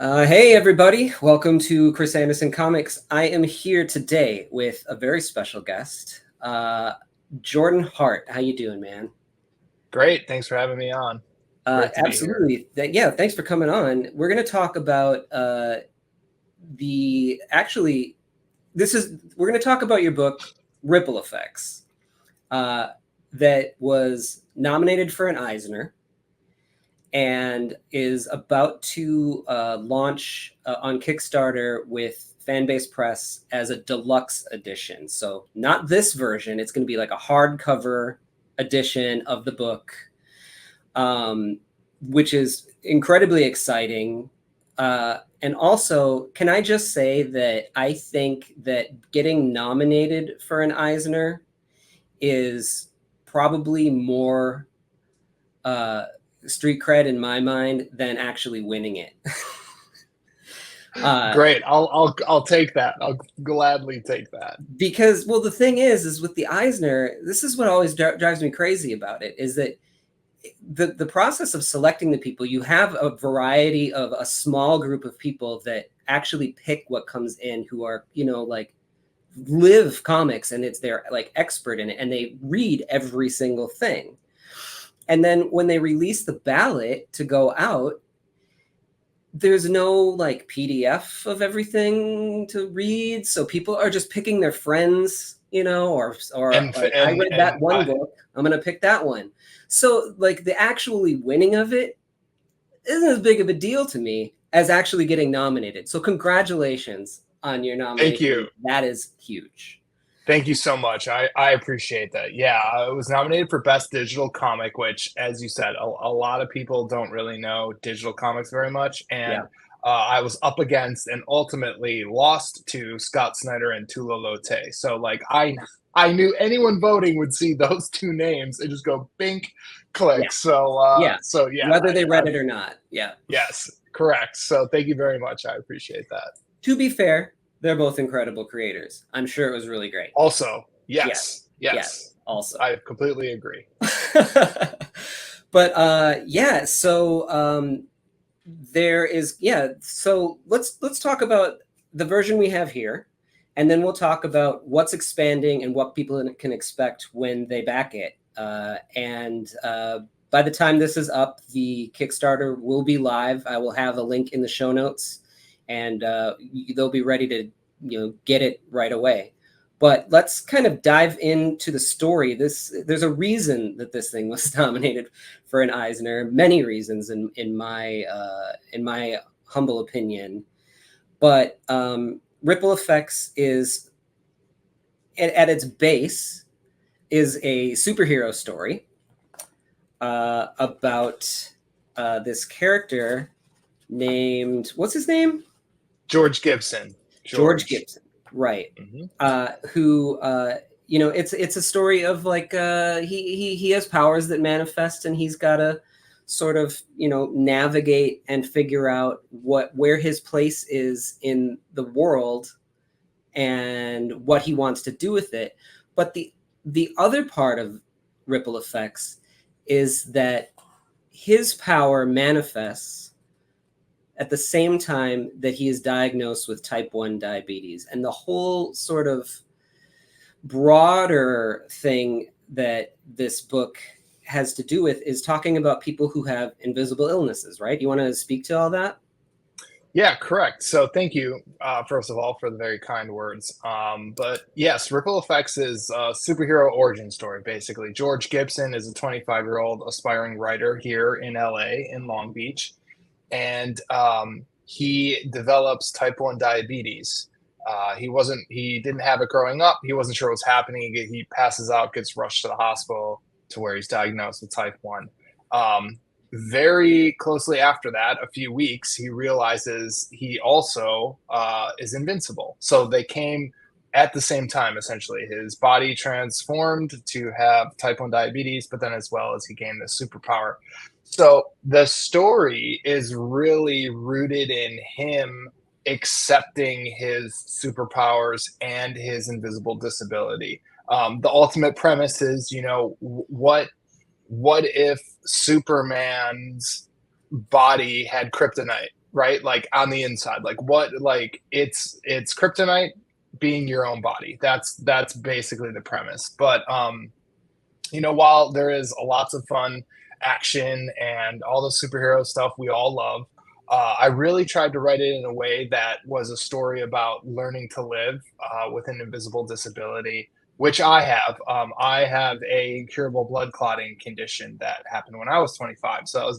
Hey everybody, welcome to Chris Anderson Comics. I am here today with a very special guest, Jordan Hart. How you doing, man? Great, thanks for having me on. Great to be here. Absolutely. Yeah, thanks for coming on. We're going to talk about we're going to talk about your book, Ripple Effects, that was nominated for an Eisner and is about to launch on Kickstarter with FANBASE Press as a deluxe edition. So not this version. It's going to be like a hardcover edition of the book, which is incredibly exciting. And also, can I just say that I think that getting nominated for an Eisner is probably more street cred in my mind than actually winning it. Great. I'll take that. I'll gladly take that. Because, well, the thing is with the Eisner, this is what always drives me crazy about it, is that the process of selecting the people, you have a variety of a small group of people that actually pick what comes in, who are, like live comics, and they're like expert in it, and they read every single thing. And then when they release the ballot to go out, there's no like PDF of everything to read. So people are just picking their friends, or I read that one book, I'm going to pick that one. So like the actually winning of it isn't as big of a deal to me as actually getting nominated. So congratulations on your nomination. Thank you. That is huge. Thank you so much. I appreciate that. Yeah, I was nominated for Best Digital Comic, which, as you said, a lot of people don't really know digital comics very much. And I was up against and ultimately lost to Scott Snyder and Tula Lote. So, like, I knew anyone voting would see those two names and just go bink, click. Yeah. So yeah. Whether they read it or not. Yeah. Yes, correct. So thank you very much. I appreciate that. To be fair, they're both incredible creators. I'm sure it was really great. Also, yes. Also, I completely agree. But so there is So let's talk about the version we have here, and then we'll talk about what's expanding and what people can expect when they back it. And by the time this is up, the Kickstarter will be live. I will have a link in the show notes, and they'll be ready to get it right away. But let's kind of dive into the story. There's a reason that this thing was nominated for an Eisner. Many reasons in my humble opinion. But Ripple Effects is at its base is a superhero story about this character named, what's his name? George Gibson. George Gibson, right? Mm-hmm. Who it's a story of like he has powers that manifest, and he's got to sort of navigate and figure out where his place is in the world and what he wants to do with it. But the other part of Ripple Effects is that his power manifests at the same time that he is diagnosed with type 1 diabetes. And the whole sort of broader thing that this book has to do with is talking about people who have invisible illnesses, right? You want to speak to all that? Yeah, correct. So thank you, first of all, for the very kind words. But yes, Ripple Effects is a superhero origin story, basically. George Gibson is a 25-year-old aspiring writer here in LA, in Long Beach. And he develops type 1 diabetes. He didn't have it growing up. He wasn't sure what was happening. He passes out, gets rushed to the hospital to where he's diagnosed with type 1. Very closely after that, a few weeks, he realizes he also is invincible. So they came at the same time, essentially. His body transformed to have type 1 diabetes, but then as well as he gained this superpower. So the story is really rooted in him accepting his superpowers and his invisible disability. The ultimate premise is, what if Superman's body had kryptonite? right? Like on the inside, like what, like it's kryptonite being your own body. That's basically the premise. But you know, while there is lots of fun action and all the superhero stuff we all love, I really tried to write it in a way that was a story about learning to live with an invisible disability, which I have. I have a incurable blood clotting condition that happened when I was 25. So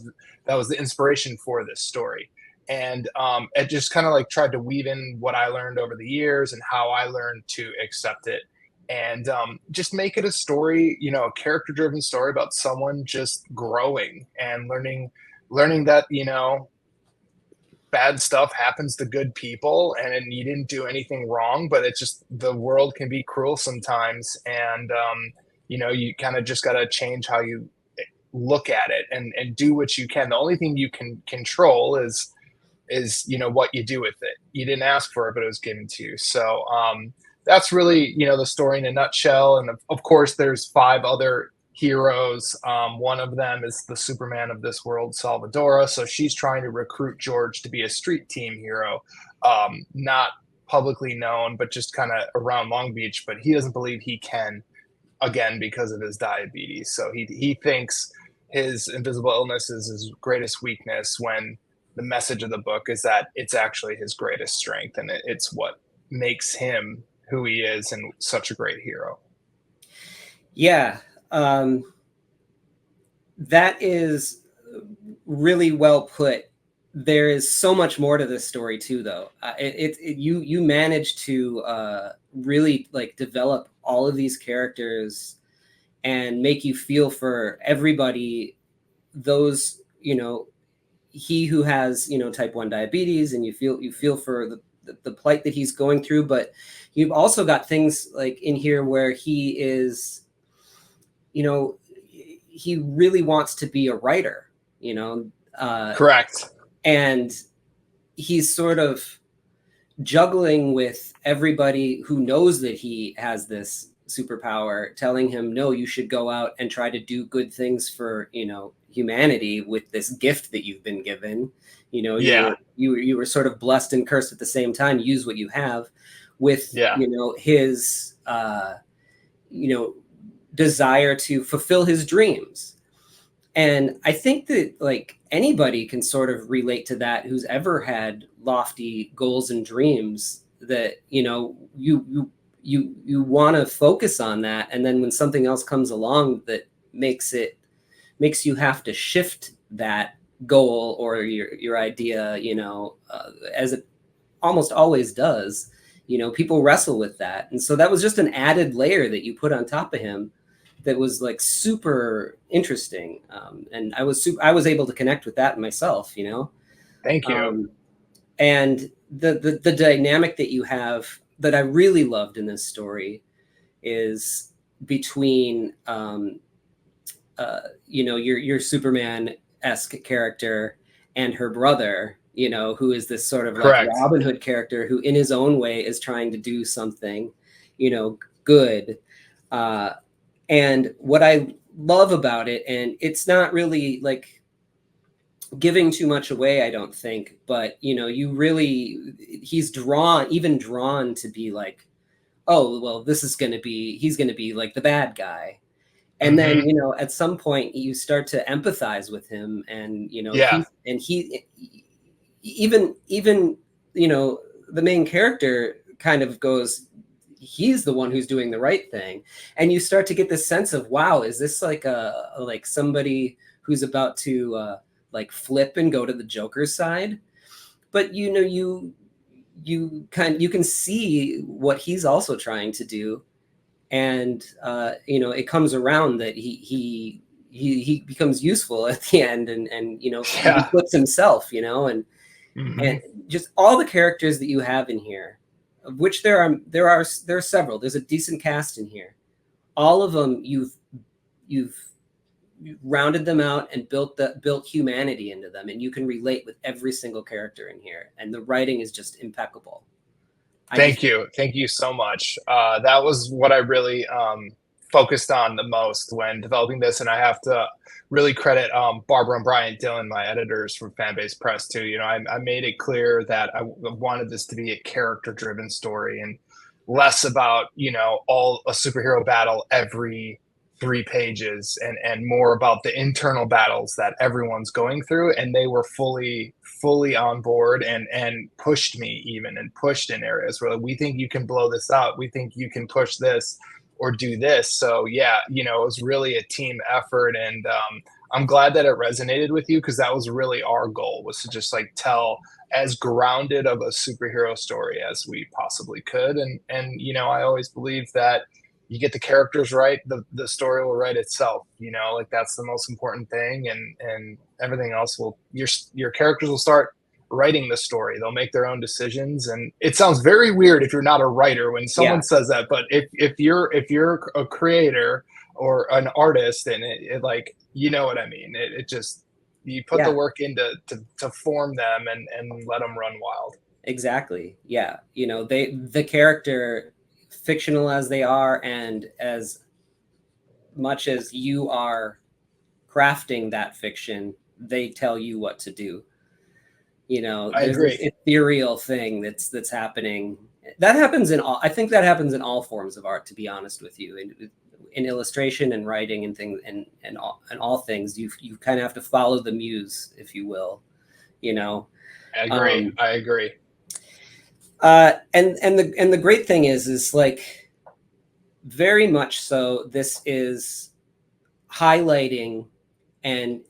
that was the inspiration for this story. And it just kind of like tried to weave in what I learned over the years and how I learned to accept it, and just make it a story, you know, a character driven story about someone just growing and learning that, you know, bad stuff happens to good people and you didn't do anything wrong, but it's just the world can be cruel sometimes. And you know, you kind of just got to change how you look at it and do what you can. The only thing you can control is, you know, what you do with it. You didn't ask for it, but it was given to you. So that's really, you know, the story in a nutshell. And of course, there's 5 other heroes. One of them is the Superman of this world, Salvadora. So she's trying to recruit George to be a street team hero, not publicly known, but just kind of around Long Beach. But he doesn't believe he can, again, because of his diabetes. So he thinks his invisible illness is his greatest weakness, when the message of the book is that it's actually his greatest strength, and it's what makes him who he is and such a great hero. Yeah, that is really well put. There is so much more to this story too, though. You managed to really like develop all of these characters and make you feel for everybody. Those, you know, he who has, you know, type 1 diabetes, and you feel for the plight that he's going through, but you've also got things like in here where he is, you know, he really wants to be a writer, you know. Correct. And he's sort of juggling with everybody who knows that he has this superpower, telling him, no, you should go out and try to do good things for, you know, humanity with this gift that you've been given. You know, yeah, you were sort of blessed and cursed at the same time. Use what you have with, you know, his, you know, desire to fulfill his dreams. And I think that like anybody can sort of relate to that who's ever had lofty goals and dreams, that, you know, you want to focus on that. And then when something else comes along that makes you have to shift that goal or your idea, you know, as it almost always does, you know, people wrestle with that. And so that was just an added layer that you put on top of him that was like super interesting. And I was able to connect with that myself, you know. Thank you. And the dynamic that you have that I really loved in this story is between you know, your Superman-esque character and her brother, you know, who is this sort of like Robin Hood character who in his own way is trying to do something, you know, good. And what I love about it, and it's not really like giving too much away, I don't think, but, you know, he's drawn to be like, oh, well, he's going to be like the bad guy. And then, you know, at some point you start to empathize with him, and, you know, he even, you know, the main character kind of goes, he's the one who's doing the right thing. And you start to get this sense of, wow, is this like like somebody who's about to like flip and go to the Joker's side? But, you know, you can see what he's also trying to do. And you know, it comes around that he becomes useful at the end, and you know, he flips himself, you know, and just all the characters that you have in here, of which there are several. There's a decent cast in here. All of them you've rounded them out and built humanity into them, and you can relate with every single character in here. And the writing is just impeccable. Thank you so much. That was what I really focused on the most when developing this. And I have to really credit Barbara and Brian Dillon, my editors from Fanbase Press too. You know, I made it clear that I wanted this to be a character-driven story and less about, you know, all a superhero battle every 3 pages, and more about the internal battles that everyone's going through. And they were fully on board and pushed me even, and pushed in areas where, like, we think you can blow this out. We think you can push this or do this. So yeah, you know, it was really a team effort. And I'm glad that it resonated with you, because that was really our goal, was to just like tell as grounded of a superhero story as we possibly could. And you know, I always believe that you get the characters right, the story will write itself. You know, like, that's the most important thing, and everything else will, your characters will start writing the story. They'll make their own decisions. And it sounds very weird if you're not a writer when someone says that, but if you're a creator or an artist, and it like, you know what I mean, it just, you put the work into to form them and let them run wild. Exactly. Yeah. You know, the character, fictional as they are, and as much as you are crafting that fiction, they tell you what to do. You know, there's this ethereal thing that's happening. That happens in all, I think that happens in all forms of art, to be honest with you. In illustration and writing and things, and all things, you kind of have to follow the muse, if you will, you know. I agree. And the great thing is like, very much so, this is highlighting and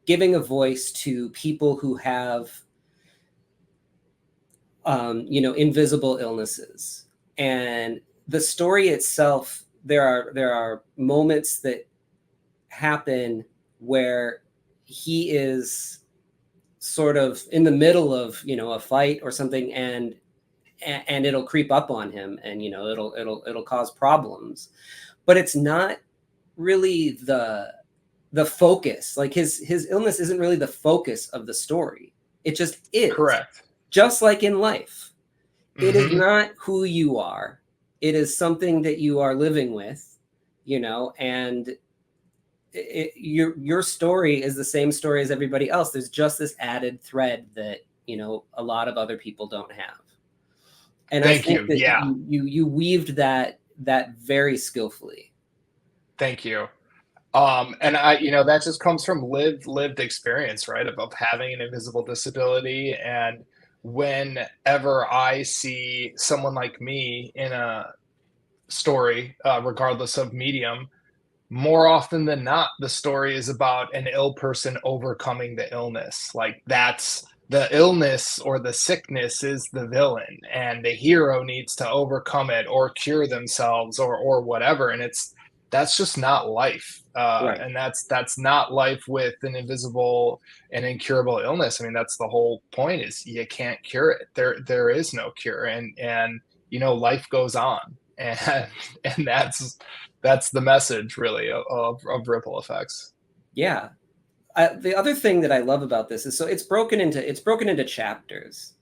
giving a voice to people who have you know, invisible illnesses. And the story itself, there are moments that happen where he is sort of in the middle of, you know, a fight or something, and it'll creep up on him, and, you know, it'll cause problems, but it's not really the focus. Like, his illness isn't really the focus of the story. It just is. Correct. Just like in life, it is not who you are. It is something that you are living with, you know, and your story is the same story as everybody else. There's just this added thread that, you know, a lot of other people don't have. And I think that you weaved that very skillfully. Thank you. And I, you know, that just comes from lived experience, right? Of having an invisible disability. And whenever I see someone like me in a story, regardless of medium, more often than not, the story is about an ill person overcoming the illness. Like, that's the illness, or the sickness is the villain, and the hero needs to overcome it or cure themselves or whatever. And that's just not life. Right. And that's not life with an invisible and incurable illness. I mean, that's the whole point, is you can't cure it. There is no cure. And you know, life goes on. And that's the message, really, of ripple effects. Yeah. The other thing that I love about this is, so it's broken into chapters.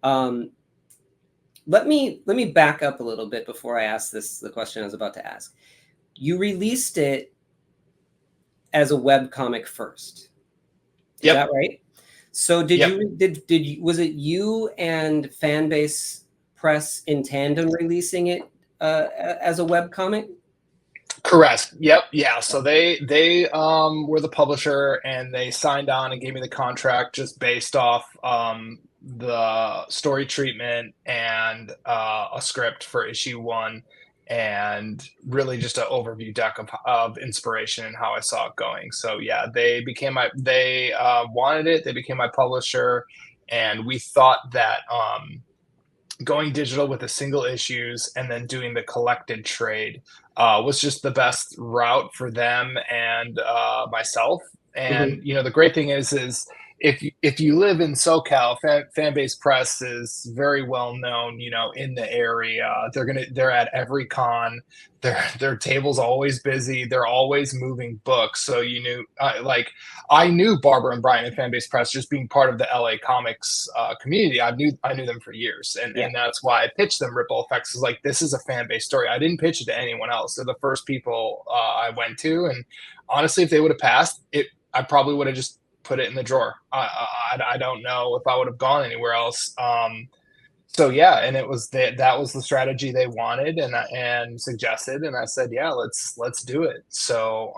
Let me back up a little bit before I ask the question I was about to ask. You released it as a web comic first. Is that right? So was it you and Fanbase Press in tandem releasing it as a web comic? Correct. Yep. Yeah. So they were the publisher, and they signed on and gave me the contract just based off the story treatment and a script for issue 1, and really just an overview deck of inspiration and how I saw it going. So yeah, they wanted it. They became my publisher, and we thought that going digital with the single issues and then doing the collected trade was just the best route for them and myself. And you know, the great thing is if you live in SoCal, FanBase Press is very well known, you know, in the area. They're at every con. Their table's always busy. They're always moving books. So you knew, I knew Barbara and Brian at FanBase Press just being part of the LA comics community. I knew them for years, and that's why I pitched them Ripple Effects. Is like, this is a FanBase story. I didn't pitch it to anyone else. They're the first people I went to, and honestly, if they would have passed it, I probably would have just put it in the drawer. I don't know if I would have gone anywhere else. So yeah, and it was that was the strategy they wanted and suggested, and I said, yeah, let's do it. So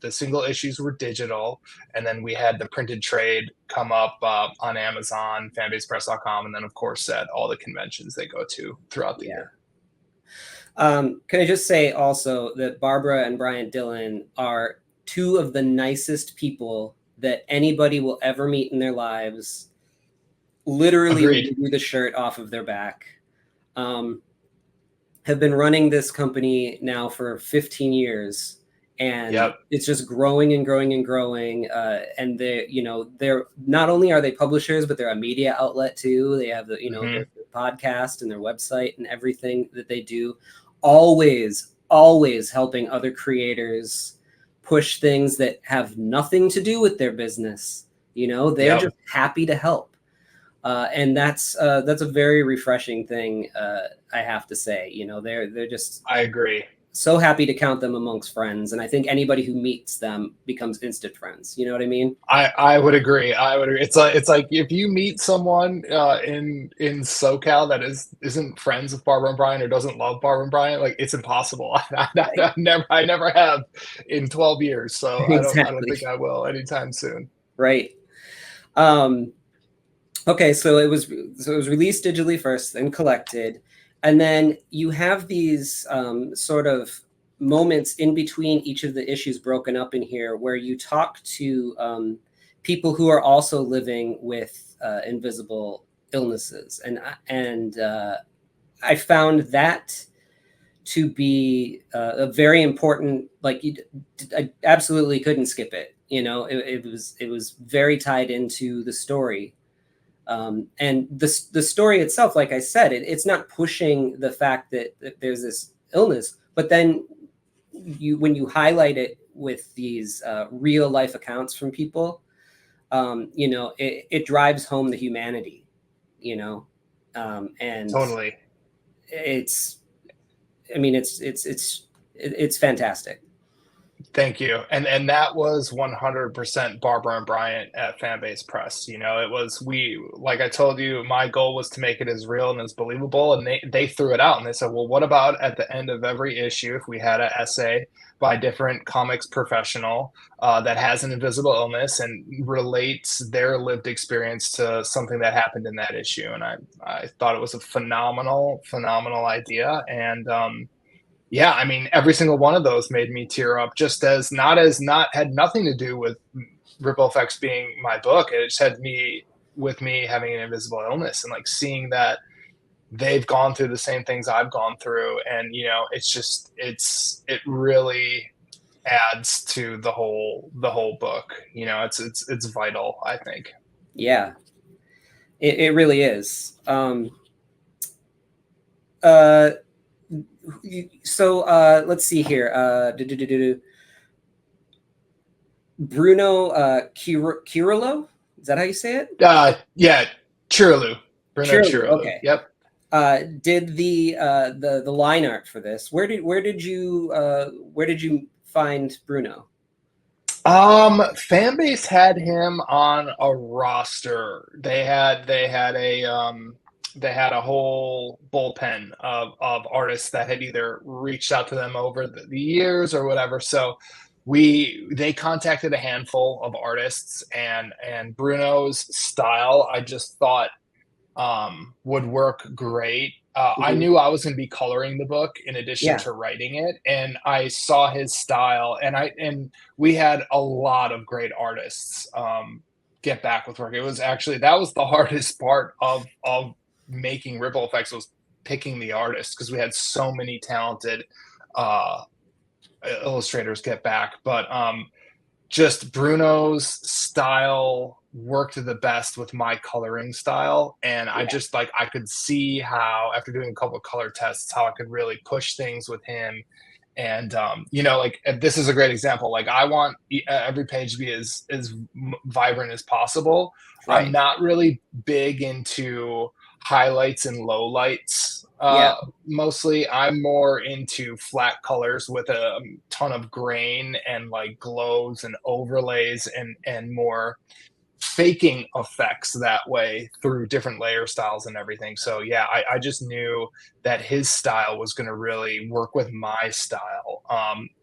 the single issues were digital, and then we had the printed trade come up on Amazon, fanbasepress.com, and then of course at all the conventions they go to throughout the year. Can I just say also that Barbara and Bryant Dillon are two of the nicest people that anybody will ever meet in their lives. Literally remove the shirt off of their back. Have been running this company now for 15 years, and it's just growing and growing and growing. And they're not only are they publishers, but they're a media outlet too. They have their podcast and their website and everything that they do. Always helping other creators push things that have nothing to do with their business. They're just happy to help. And that's a very refreshing thing, I have to say. They're just, I agree, so happy to count them amongst friends. And I think anybody who meets them becomes instant friends. You know what I mean? I would agree. It's like if you meet someone in SoCal that isn't friends with Barbara and Brian or doesn't love Barbara and Brian, like, it's impossible. I never have in 12 years. So exactly. I don't think I will anytime soon. Right. Okay, so it was released digitally first, then collected, and then you have these sort of moments in between each of the issues broken up in here where you talk to people who are also living with invisible illnesses, and I found that to be a very important. Like, I absolutely couldn't skip it. It was very tied into the story. And the story itself, like I said, it's not pushing the fact that there's this illness, but then when you highlight it with these real life accounts from people, it drives home the humanity, and totally. It's fantastic. Thank you. And that was 100% Barbara and Bryant at FanBase Press. It was, like I told you, my goal was to make it as real and as believable. And they threw it out and they said, well, what about at the end of every issue, if we had an essay by a different comics professional that has an invisible illness and relates their lived experience to something that happened in that issue? And I thought it was a phenomenal idea. And, yeah, I mean, every single one of those made me tear up, just had nothing to do with Ripple Effects being my book. It just had me having an invisible illness and like seeing that they've gone through the same things I've gone through. And, it really adds to the whole book. It's vital, I think. Yeah, it really is. So let's see here. Bruno Cirillo, is that how you say it? Yeah, Cirillo. Bruno Cirillo. Okay. Yep. Did the line art for this? Where did you find Bruno? FanBase had him on a roster. They had a whole bullpen of artists that had either reached out to them over the years or whatever. So they contacted a handful of artists, and Bruno's style I just thought would work great. I knew I was going to be coloring the book in addition to writing it, and I saw his style, and we had a lot of great artists get back with work. It was actually, that was the hardest part of making Ripple Effects, was picking the artists, because we had so many talented illustrators get back. But just Bruno's style worked the best with my coloring style. And I just like, I could see how, after doing a couple of color tests, how I could really push things with him. And you know, like this is a great example. Like I want every page to be as vibrant as possible. I'm Right. not really big into highlights and lowlights. Yeah. Mostly, I'm more into flat colors with a ton of grain and like glows and overlays and more faking effects that way through different layer styles and everything. So yeah, I just knew that his style was going to really work with my style.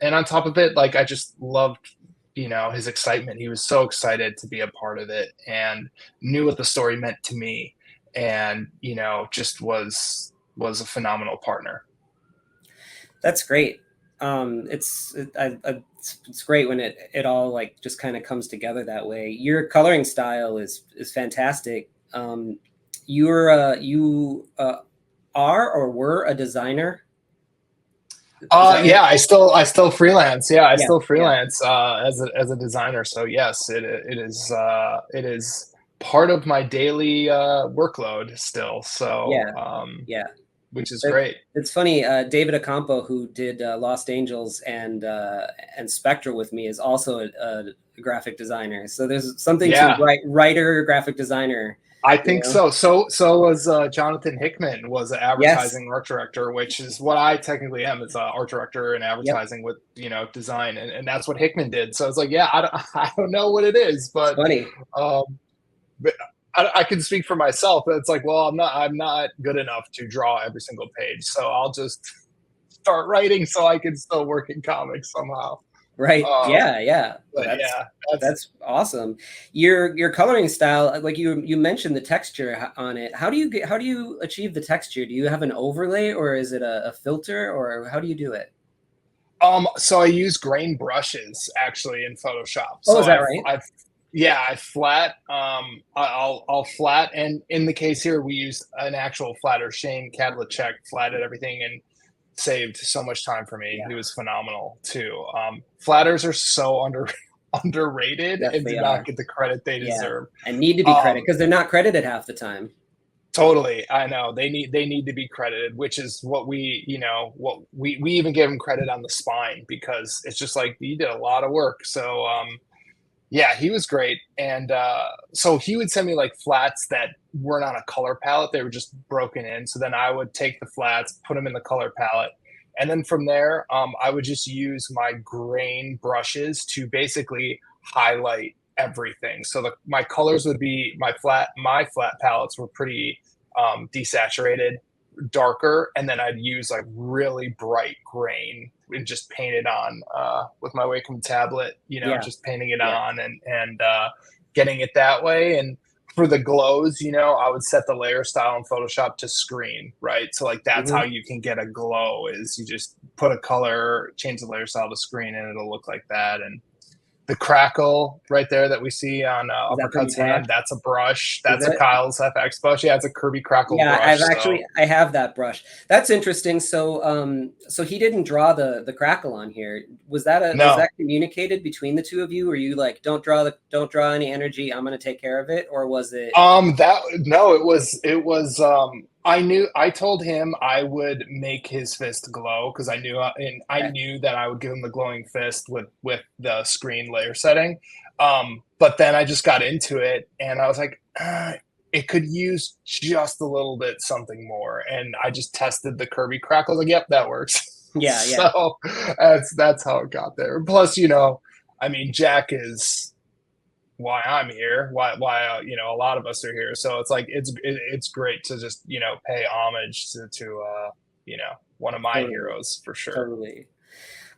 And on top of it, like I just loved, you know, his excitement. He was so excited to be a part of it and knew what the story meant to me, and you know, just was a phenomenal partner. That's great. It's great when it all like just kind of comes together that way. Your coloring style is fantastic. You are or were a designer. Is that right? Yeah, I still freelance. Yeah, I Yeah, still yeah, freelance as a designer. So yes, it is part of my daily workload still. So yeah, yeah. which is It, great. it's funny. David Acampo, who did Lost Angels and Spectra with me, is also a graphic designer. So there's something to Yeah, writer, graphic designer. I You think know? so. So was Jonathan Hickman was an Yes. advertising art director, which is what I technically am. It's an art director in Yep. advertising with, you know, design, and that's what Hickman did. So it's like, yeah, I don't know what it is, It's but funny. um, but I can speak for myself. It's like, well, I'm not good enough to draw every single page, so I'll just start writing so I can still work in comics somehow. Right. Um, Yeah. Yeah. but yeah, That's awesome. Your coloring style, like you mentioned the texture on it. How do you achieve the texture? Do you have an overlay or is it a filter or how do you do it? so I use grain brushes actually in Photoshop. Oh, So is that right? I flat. I'll flat, and in the case here, we used an actual flatter. Shane Kadlicek flatted everything and saved so much time for me. Yeah. He was phenomenal too. Flatters are so underrated Yes, and they do not are. get the credit they Yeah. deserve. And need to be credited Um, because they're not credited half the time. Totally, I know they need to be credited, which is what we, you know, what we even give them credit on the spine because it's just like you did a lot of work. So yeah, he was great, and so he would send me like flats that weren't on a color palette; they were just broken in. So then I would take the flats, put them in the color palette, and then from there, I would just use my grain brushes to basically highlight everything. So my colors would be my flat palettes were pretty desaturated, darker, and then I'd use like really bright grain and just paint it on with my Wacom tablet, you know, Yeah. just painting it Yeah. on and getting it that way. And for the glows, you know, I would set the layer style in Photoshop to screen, right? So like that's how Hmm. you can get a glow is you just put a color, change the layer style to screen, and it'll look like that. And the crackle right there that we see on Is that from your Uppercut's hand, dad? that's a brush. Is That's a it? Kyle's FX brush. Yeah, it's a Kirby Crackle Yeah, I've brush. So actually I have that brush. That's interesting. So so he didn't draw the crackle on here. Was no, that communicated between the two of you? Were you like, don't draw any energy, I'm gonna take care of it? Or was it that no, it was I told him I would make his fist glow because I okay, knew that I would give him the glowing fist with the screen layer setting. But then I just got into it and I was like, it could use just a little bit something more. And I just tested the Kirby crackle. I was like, yep, that works. yeah, yeah. So that's how it got there. Plus, you know, I mean, Jack is why I'm here, why you know, a lot of us are here. So it's like it's great to just, you know, pay homage to you know, one of my Totally, heroes for sure. totally.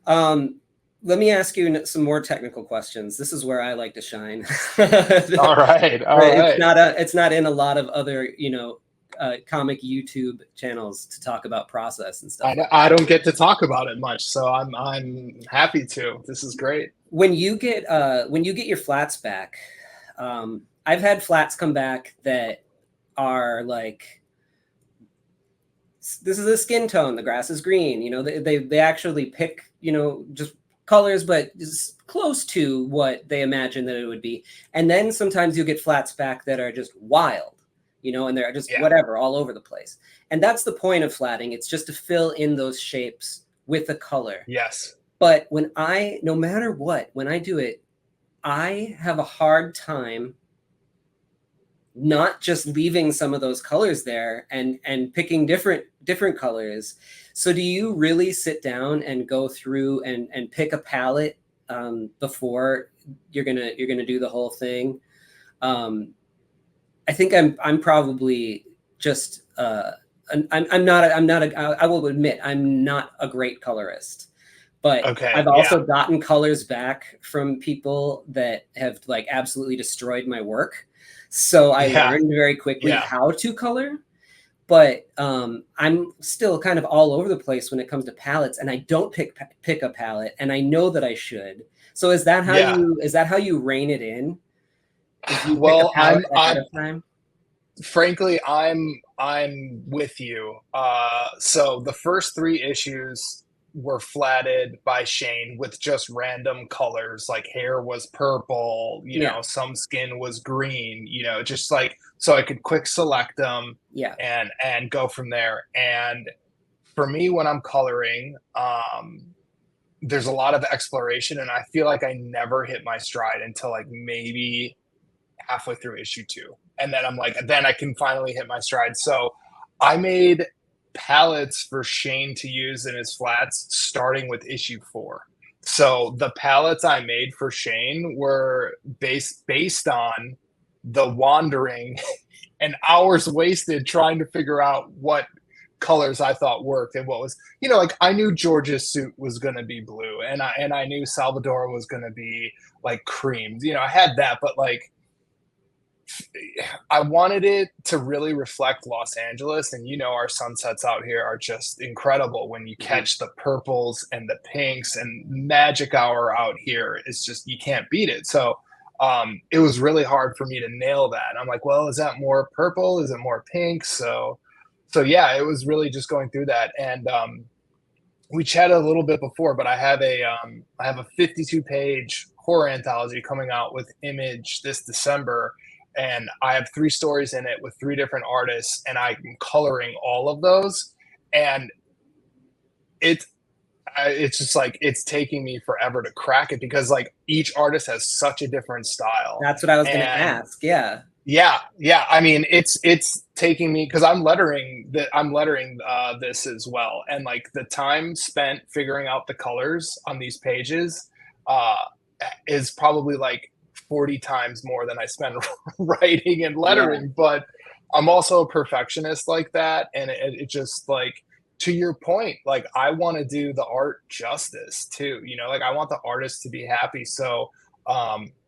Um, let me ask you some more technical questions. This is where I like to shine. All right, all right. It's not in a lot of other, comic YouTube channels to talk about process and stuff like I that. don't get to talk about it much, so I'm happy to. This is great. When you get your flats back, I've had flats come back that are like, this is a skin tone, the grass is green, they actually pick, just colors, but is close to what they imagine that it would be. And then sometimes you get flats back that are just wild, you know, and they're just whatever, all over the place. And that's the point of flatting. It's just to fill in those shapes with a color. Yes. But no matter what, when I do it, I have a hard time not just leaving some of those colors there and picking different colors. So do you really sit down and go through and pick a palette before you're gonna do the whole thing? I think I'm probably just I will admit I'm not a great colorist, but I've also gotten colors back from people that have like absolutely destroyed my work. So I learned very quickly how to color, but I'm still kind of all over the place when it comes to palettes, and I don't pick a palette, and I know that I should. So is that how you rein it in? Well, frankly, I'm with you. So the first 3 issues were flatted by Shane with just random colors, like hair was purple, you know, some skin was green, you know, just like, so I could quick select them and go from there. And for me, when I'm coloring, there's a lot of exploration, and I feel like I never hit my stride until like maybe halfway through issue 2. And then I'm like, then I can finally hit my stride. So I made palettes for Shane to use in his flats starting with issue 4. So the palettes I made for Shane were based on the wandering and hours wasted trying to figure out what colors I thought worked and what was, you know, like I knew George's suit was going to be blue, and I knew Salvador was going to be like cream. You know, I had that, but like I wanted it to really reflect Los Angeles, and you know, our sunsets out here are just incredible when you catch the purples and the pinks, and magic hour out here is just, you can't beat it. So it was really hard for me to nail that. I'm like, well, is that more purple? Is it more pink? So yeah, it was really just going through that. And we chatted a little bit before, but I have a 52-page horror anthology coming out with Image this December. And I have 3 stories in it with 3 different artists, and I'm coloring all of those. And it's just like, it's taking me forever to crack it, because like each artist has such a different style. That's what I was going to ask. Yeah. I mean, it's taking me, because I'm lettering this as well. And like the time spent figuring out the colors on these pages is probably like 40 times more than I spend writing and lettering. But I'm also a perfectionist like that. And it just like, to your point, like I want to do the art justice too, you know, like I want the artist to be happy. So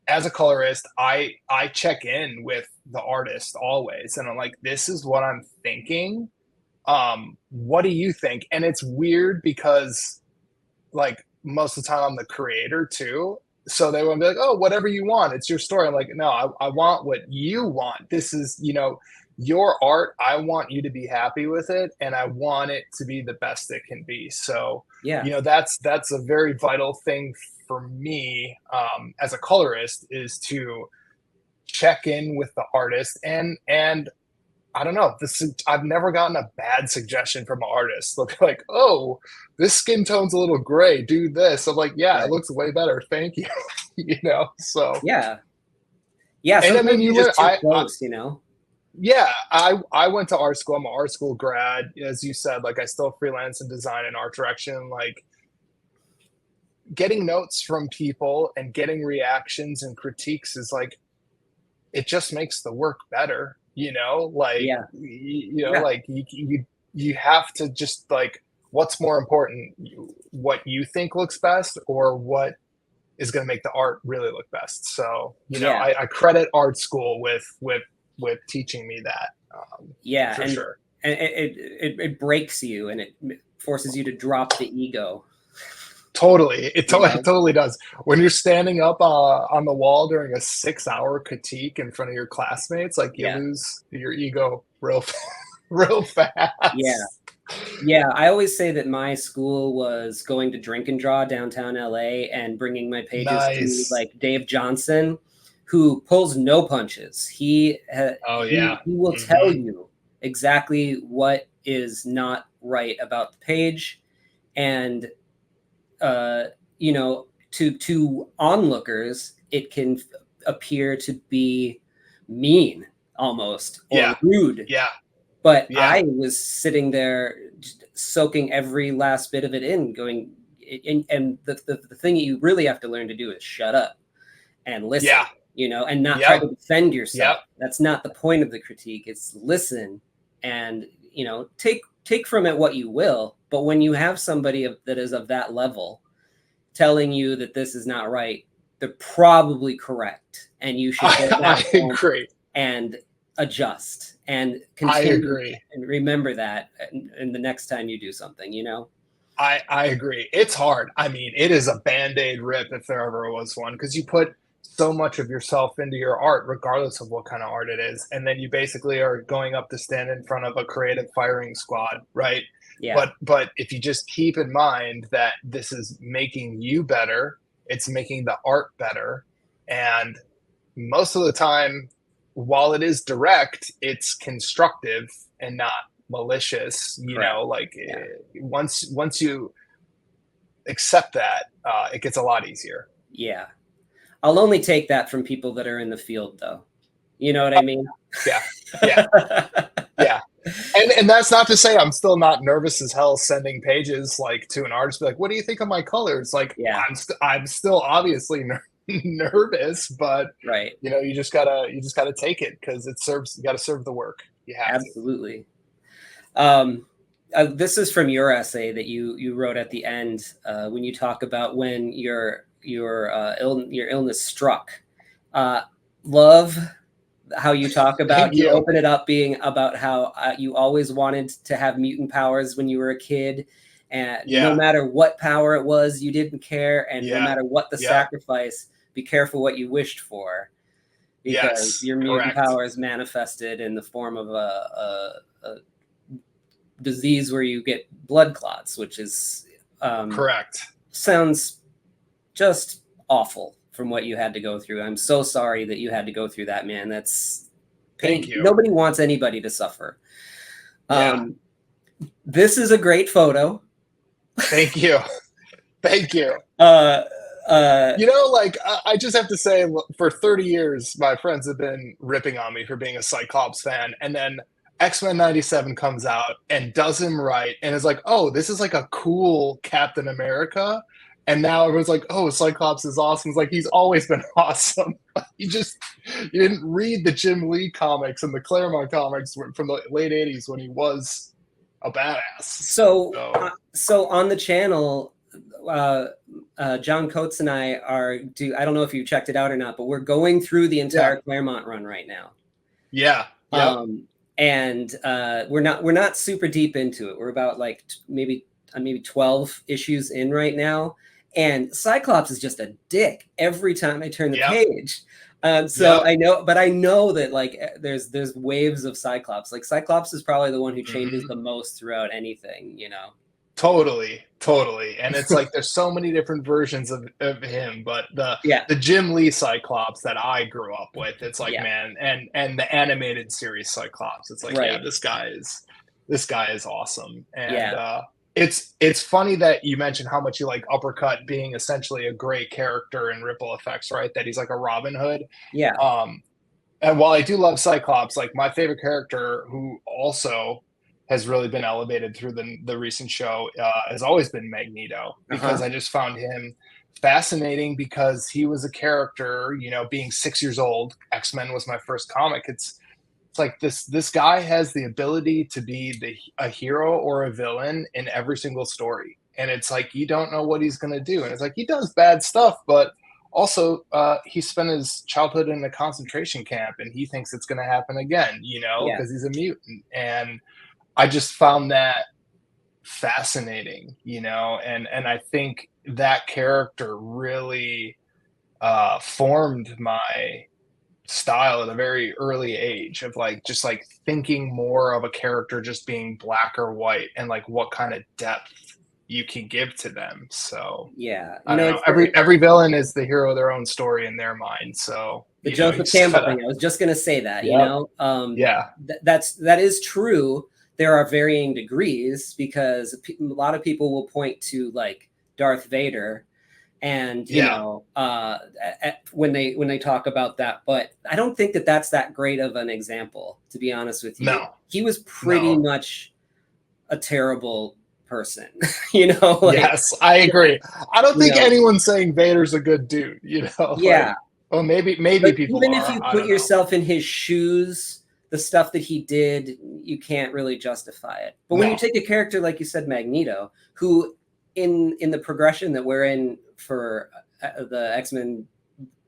as a colorist, I check in with the artist always, and I'm like, this is what I'm thinking. What do you think? And it's weird because like most of the time I'm the creator too. So they would be like, oh, whatever you want, it's your story. I'm like, no, I want what you want. This is, you know, your art. I want you to be happy with it, and I want it to be the best it can be. So, you know, that's a very vital thing for me as a colorist, is to check in with the artist. And I don't know, I've never gotten a bad suggestion from an artist. They'll be like, oh, this skin tone's a little gray, do this. I'm like, yeah, it looks way better, thank you. You know, so yeah. And I mean, you learn, close, you know. Yeah, I went to art school. I'm an art school grad, as you said. Like I still freelance in design and art direction. Like getting notes from people and getting reactions and critiques is like, it just makes the work better, you know, like, you know, like you have to just like, what's more important, what you think looks best or what is going to make the art really look best. So, you know, I credit art school with teaching me that. For sure. And it breaks you, and it forces you to drop the ego. Totally. It totally does. When you're standing up on the wall during a 6-hour critique in front of your classmates, like you lose your ego real fast. Yeah. Yeah, I always say that my school was going to Drink and Draw downtown LA and bringing my pages to Nice. like Dave Johnson, who pulls no punches. Oh yeah. He will tell Hmm. you exactly what is not right about the page, and uh, you know, to onlookers, it can appear to be mean almost or Yeah. rude. Yeah. But Yeah. I was sitting there soaking every last bit of it in, going, and the thing that you really have to learn to do is shut up and listen, Yeah. and not try Yep. to defend Yep. yourself. That's not the point of the critique. It's listen and, take from it what you will. But when you have somebody that is of that level telling you that this is not right, they're probably correct. And you should go back I home agree. and adjust and I continue agree. and remember that in the next time you do something. I agree. It's hard. I mean, it is a band-aid rip if there ever was one, because you put so much of yourself into your art, regardless of what kind of art it is. And then you basically are going up to stand in front of a creative firing squad, right? Yeah, But if you just keep in mind that this is making you better, it's making the art better. And most of the time, while it is direct, it's constructive and not malicious. correct. Like Yeah, once you accept that, it gets a lot easier. yeah. I'll only take that from people that are in the field, though. You know what I mean? Yeah, yeah, yeah. And that's not to say I'm still not nervous as hell sending pages like to an artist, be like, "What do you think of my colors?" Like Yeah, I'm still obviously nervous, but right. you just gotta take it because it serves. You got to serve the work. You have to. Absolutely. This is from your essay that you wrote at the end, when you talk about when your illness struck. Uh, love how you talk about, Thank you you. open it up being about how you always wanted to have mutant powers when you were a kid, and no Yeah, matter what power it was, you didn't care, and no yeah, matter what the yeah. sacrifice, be careful what you wished for, because Yes, your mutant correct, powers manifested in the form of a disease where you get blood clots, which is correct. sounds just awful from what you had to go through. I'm so sorry that you had to go through that, man. That's Thank pain. you. Nobody wants anybody to suffer. Yeah, Um, this is a great photo. thank you. Thank you. Uh, uh, Like I just have to say, for 30 years, my friends have been ripping on me for being a Cyclops fan, and then X-Men '97 comes out and does him right, and is like, "Oh, this is like a cool Captain America." And now everyone's like, "Oh, Cyclops is awesome." It's like he's always been awesome. You didn't read the Jim Lee comics and the Claremont comics from the late '80s when he was a badass. so, So so on the channel, uh, John Coates and I I don't know if you checked it out or not, but we're going through the yeah, entire Claremont run right now. yeah, yep, Um, and we're not super deep into it. We're about like maybe 12 issues in right now. And Cyclops is just a dick every time I turn the yep, page. So yep. I know that like there's waves of Cyclops. Like Cyclops is probably the one who changes Mhm. the most throughout anything. Totally, totally. And it's like there's so many different versions of him, but the Yeah, the Jim Lee Cyclops that I grew up with, it's like, yeah, man, and the animated series Cyclops, it's like, yeah, right, this guy is awesome. And yeah, it's funny that you mentioned how much you like Uppercut being essentially a gray character in Ripple Effects, right? That he's like a Robin Hood. yeah. Um, and while I do love Cyclops, like my favorite character, who also has really been elevated through the recent show, has always been Magneto, because Uh-huh. I just found him fascinating because he was a character, being 6 years old. X-Men was my first comic. It's like this guy has the ability to be a hero or a villain in every single story, and it's like you don't know what he's gonna do, and it's like he does bad stuff, but also he spent his childhood in a concentration camp, and he thinks it's gonna happen again, Yeah. because he's a mutant, and I just found that fascinating, and I think that character really formed my style at a very early age of like just like thinking more of a character just being black or white and like what kind of depth you can give to them. So Yeah, I don't know. it's very Every villain is the hero of their own story in their mind. So the you know, you Joseph just Campbell gotta. thing. I was just gonna say that, Yep. Yeah. that is true. There are varying degrees because a lot of people will point to like Darth Vader, and Yeah. when they talk about that, but I don't think that that's that great of an example, to be honest with you. No. He was pretty No. much a terrible person, you know, like, Yes, I agree. I don't you think know, anyone's saying Vader's a good dude, you know, yeah. like, well, maybe But people even if are. you I put don't know. yourself in his shoes, the stuff that he did, you can't really justify it. But when you No. take a character like you said, Magneto, who in the progression that we're in for the X-Men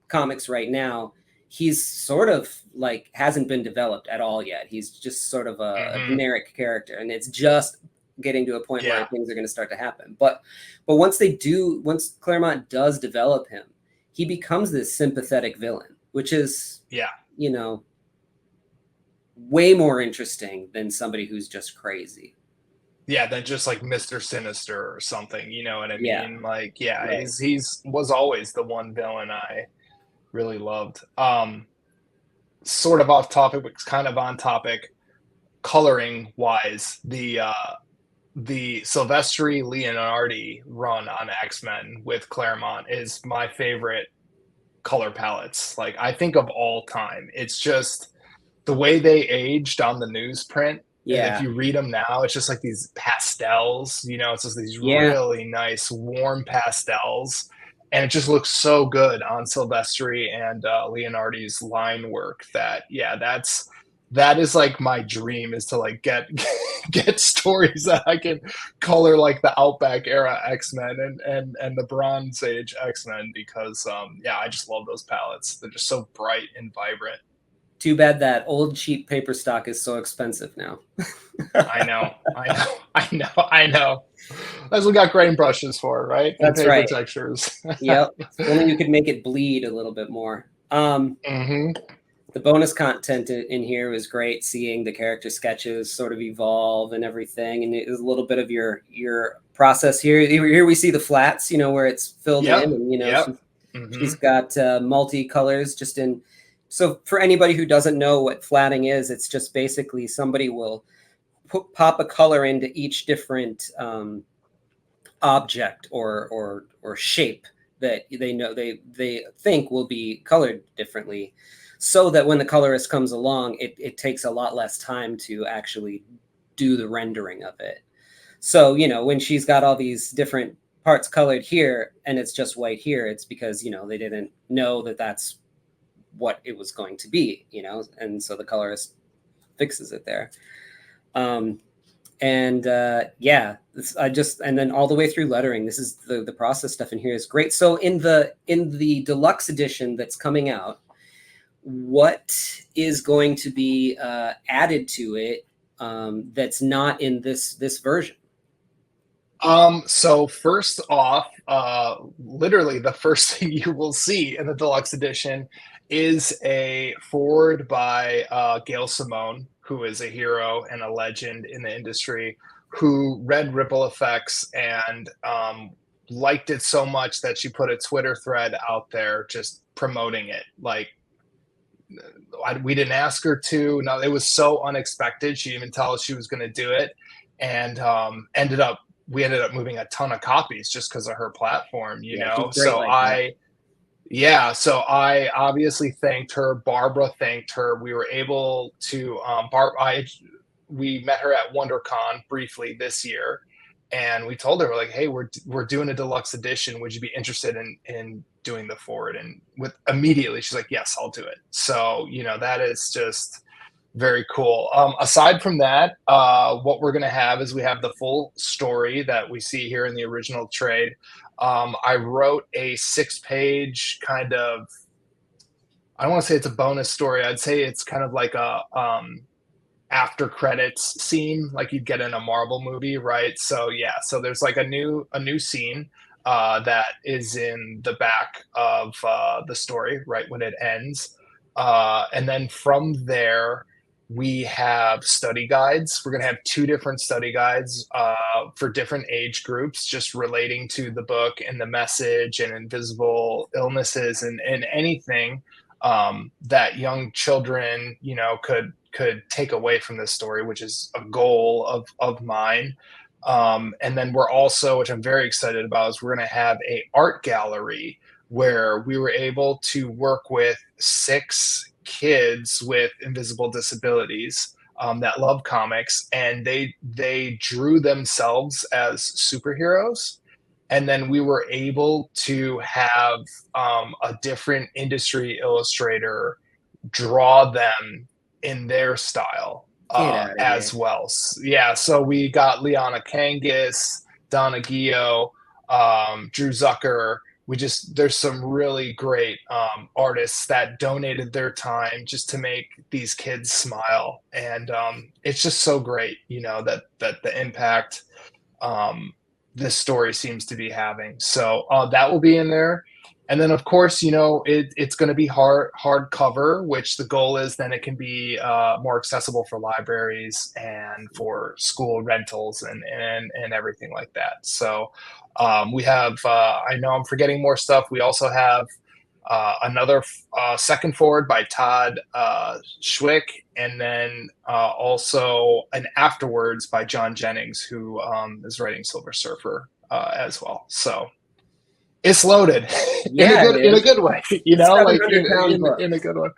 comics right now, he's sort of like hasn't been developed at all yet. He's just sort of a Hmm. generic character, and it's just getting to a point where Yeah. things are going to start to happen. But once Claremont does develop him, he becomes this sympathetic villain, which is, Yeah. you know, way more interesting than somebody who's just crazy. Yeah, than just like Mr. Sinister or something, you know what I Yeah, mean? Like, yeah, right. he's was always the one villain I really loved. Sort of off topic, but kind of on topic, coloring wise, the Silvestri Leonardi run on X-Men with Claremont is my favorite color palettes. Like I think of all time. It's just the way they aged on the newsprint. And if Yeah, you read them now, it's just like these pastels, you know, it's just these yeah. really nice warm pastels. And it just looks so good on Silvestri and Leonardi's line work that, yeah, that is like my dream is to like get get stories that I can color like the Outback era X-Men and the Bronze Age X-Men because yeah, I just love those palettes. They're just so bright and vibrant. Too bad that old cheap paper stock is so expensive now. I know, I know, I know, I know. That's what we got grain brushes for, right? And That's paper right. textures. Yep. If only you could make it bleed a little bit more. Hmm. The bonus content in here was great, seeing the character sketches sort of evolve and everything, and it was a little bit of your process here. Here we see the flats, where it's filled in, Yep, and yep. she's Hmm. got multicolors just in. So for anybody who doesn't know what flatting is, it's just basically somebody will pop a color into each different object or shape that they know they think will be colored differently, so that when the colorist comes along, it takes a lot less time to actually do the rendering of it. So when she's got all these different parts colored here and it's just white here, it's because they didn't know that that's what it was going to be, and so the colorist fixes it there. And yeah, and then all the way through lettering, this is the process stuff in here is great. So in the deluxe edition that's coming out, what is going to be added to it that's not in this version? So first off, literally the first thing you will see in the deluxe edition is a forward by Gail Simone, who is a hero and a legend in the industry, who read Ripple Effects and liked it so much that she put a Twitter thread out there just promoting it. Like we didn't ask her to. No, it was so unexpected. She didn't even tell us she was going to do it, and we ended up moving a ton of copies just because of her platform, you Yeah, she's know. great like that. So I obviously thanked her. Barbara thanked her. We were able to we met her at WonderCon briefly this year, and we told her, we're like, hey, we're doing a deluxe edition. Would you be interested in doing the forward? And with immediately, she's like, yes, I'll do it. So that is just very cool. Aside from that, what we're going to have is we have the full story that we see here in the original trade. I wrote a 6-page kind of, I don't want to say it's a bonus story. I'd say it's kind of like a after credits scene like you'd get in a Marvel movie, right? So yeah, so there's like a new scene that is in the back of the story right when it ends. And then from there, we have study guides. We're going to have 2 different study guides for different age groups, just relating to the book and the message and invisible illnesses and anything that young children, you know, could take away from this story, which is a goal of mine. And then we're also, which I'm very excited about, is we're going to have a art gallery where we were able to work with 6 kids with invisible disabilities that love comics, and they drew themselves as superheroes. And then we were able to have a different industry illustrator draw them in their style Get out of as here. well. Yeah, so we got Liana Kangas, Donna Gio, Drew Zucker. There's some really great artists that donated their time just to make these kids smile, and it's just so great, you know, that the impact this story seems to be having. So that will be in there. And then, of course, you know, it's going to be hardcover, which the goal is then it can be more accessible for libraries and for school rentals and everything like that. So we have, I know I'm forgetting more stuff. We also have another second forward by Todd Schwick, and then also an afterwards by John Jennings, who is writing Silver Surfer as well. So it's loaded Yeah, in a good way, you know, like 700-pound book. in a good way.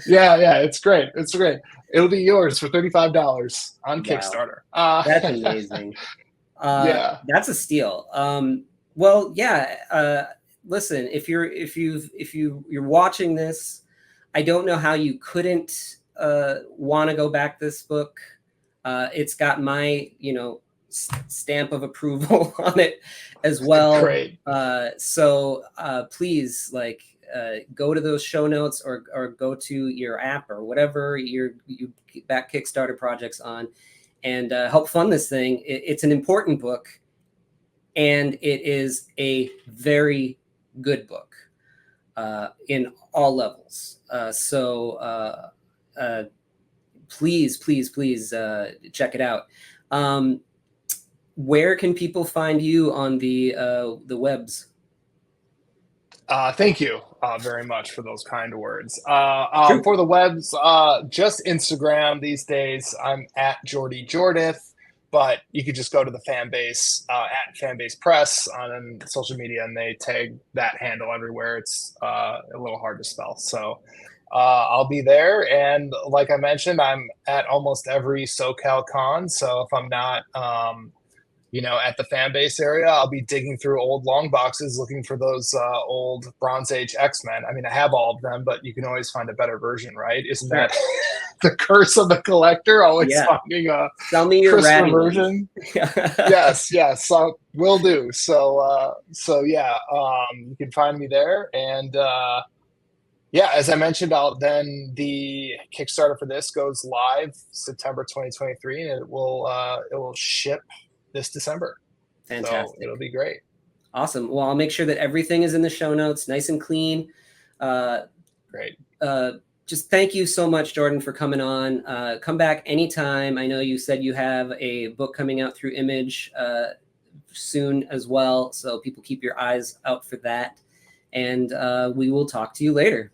Yeah, it's great. It's great. It'll be yours for $35 on Kickstarter. That's amazing. Yeah. That's a steal. Well, yeah. Listen, if you're watching this, I don't know how you couldn't want to go back this book. It's got my, you know, stamp of approval on it as well. Great. So please, like, go to those show notes or go to your app or whatever you back Kickstarter projects on, and help fund this thing. It's an important book, and it is a very good book in all levels. So please check it out. Where can people find you on the webs? Thank you very much for those kind words. Sure. For the webs, just Instagram these days. I'm at Jordy Jordith, but you could just go to the fan base at FANBASE Press on social media, and they tag that handle everywhere. It's a little hard to spell. So I'll be there. And like I mentioned, I'm at almost every SoCal con. So if I'm not you know, at the fan base area, I'll be digging through old long boxes looking for those old Bronze Age X-Men. I mean, I have all of them, but you can always find a better version, right? Isn't that the curse of the collector? Always finding a crisper version. Yes. So will do. So yeah, you can find me there. And yeah, as I mentioned, then the Kickstarter for this goes live September 2023, and it will ship this December. Fantastic. So it'll be great. Awesome. Well, I'll make sure that everything is in the show notes, nice and clean. Great. Just thank you so much, Jordan, for coming on. Come back anytime. I know you said you have a book coming out through Image soon as well, so people keep your eyes out for that. And we will talk to you later.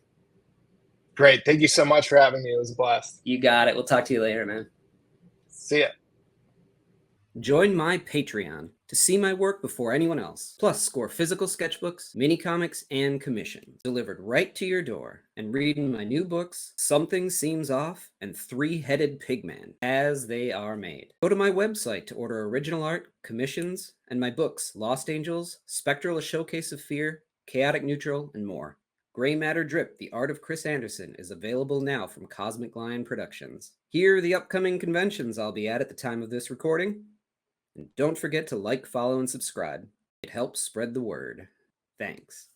Great. Thank you so much for having me. It was a blast. You got it. We'll talk to you later, man. See ya. Join my Patreon to see my work before anyone else, plus score physical sketchbooks, mini comics, and commissions delivered right to your door, and reading my new books, Something Seems Off and Three-Headed Pigman, as they are made. Go to my website to order original art, commissions, and my books, Lost Angels, Spectral: A Showcase of Fear, Chaotic Neutral, and more. Gray Matter Drip, The Art of Chris Anderson is available now from Cosmic Lion Productions. Here are the upcoming conventions I'll be at the time of this recording. And don't forget to like, follow, and subscribe. It helps spread the word. Thanks.